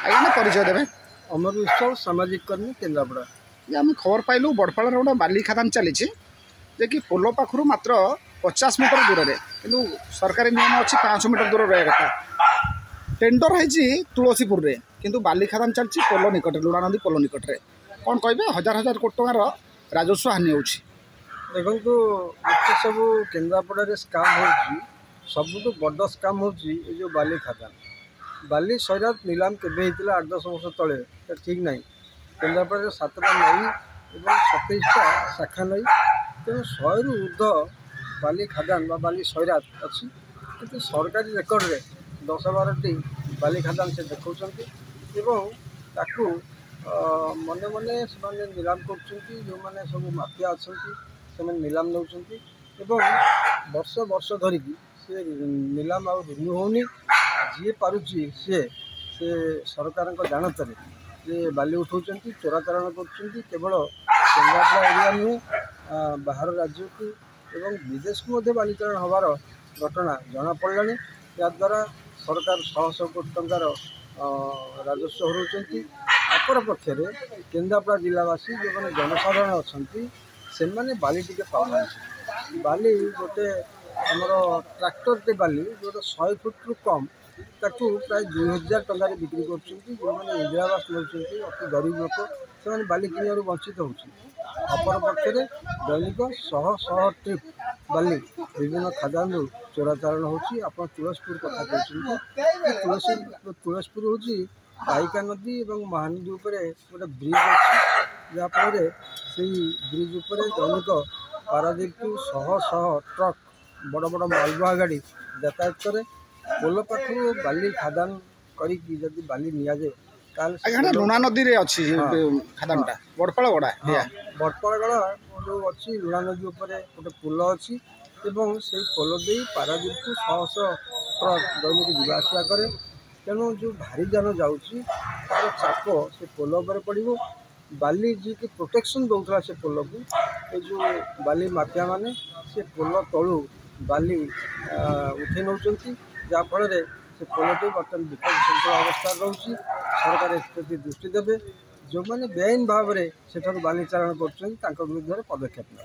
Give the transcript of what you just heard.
आज्ञा परिचय देवे। अमर विश्वास सामाजिक कर्मी केन्द्रापड़ा। आम खबर पाइलु बड़पाड़ गोटे बाली खदान चली कि पोल पाखु मात्र 50 मीटर दूर में कि सरकारी नियम अच्छी 500 मीटर दूर रहा कथा टेंडर है तुलसीपुर में किंतु बाली खदान चलती पोल निकट लुणा नदी पोल निकट में कौन कहे हजार हजार कोटी टंकार राजस्व हानि हो देखो ये सब केन्द्रापड़ा स्काम हो सबुठ बड़ स्काम हो जो बाली खदान बाली सैरात निलाम केवे 8-10 वर्ष तले ठीक ना केन्द्रापड़ा 7टा नई और 27टा शाखा नई तेणु 100 रु ऊर्ध बाली खदान बाली सैरात अच्छी कि सरकारी रेकर्ड रे 10-12टी बाली खदान से देखा मने मने से निलाम कर जो मैंने सब माफिया अच्छा से निलाम नौ वर्ष वर्ष धरिकी सी निलाम रिन्यू होनी जी पारुची सी से सरकार जानत जे बाली उठाऊँ चोराचारण कर केवल केन्द्रापड़ा एरिया नुहे बाहर राज्य को एवं विदेश को बालीचारण हबार घटना जना पड़ा याद्वारा सरकार 100 कोटी टंकार राजस्व हरउंट अपर पक्षर केन्द्रापड़ा जिलावासी जो मैंने जनसाधारण अच्छा से बाली टी पाऊना बाली गोटे आमर ट्रैक्टर बाली जो 100 फुट रु कम ताकू प्राय 2000 टंकार बिक्री कर इंदिरा आवास नौ अति गरीब लोक से बाली किणु वंचित हो अपर पक्षर दैनिक 100 ट्रिप बाली विभिन्न खदान चोराचारण हो तुलसीपुर कथा कहते तुलसीपुर हूँ पाइका नदी और महानदी गोटे ब्रिज अच्छी जहाँफल से ब्रिज उपर दैनिक पारादीप को 100 ट्रक बड़ बड़ मालबुआ गाड़ी यातायात करे पोल पाखु बाली खदान करी बाली नि जाए लुणा नदी रे अच्छी खदानटा बड़पाड़ गड़ा बड़पाड़ गड़ा जो अच्छी लुणा नदी उपर गोटे पोल अच्छी एवं से पोल दे पारादीप को 100 ट्रक दैनिक जावासवा करे तेणु जो भारी जान जाऊँगी तार चाप से पोल पर पड़ो बाली जी की प्रोटेक्शन दौला से पोल को ये जो बाली माफिया माने से पोल तलू बाली उठे नौ जहाँफल से पोलटी बर्तमान विपद अवस्था रोचे सरकार एप्रति दृष्टि देवे जो मैंने बेआईन भाव में सेठार बाली चारण कर विरुद्ध पदक्षेप ने।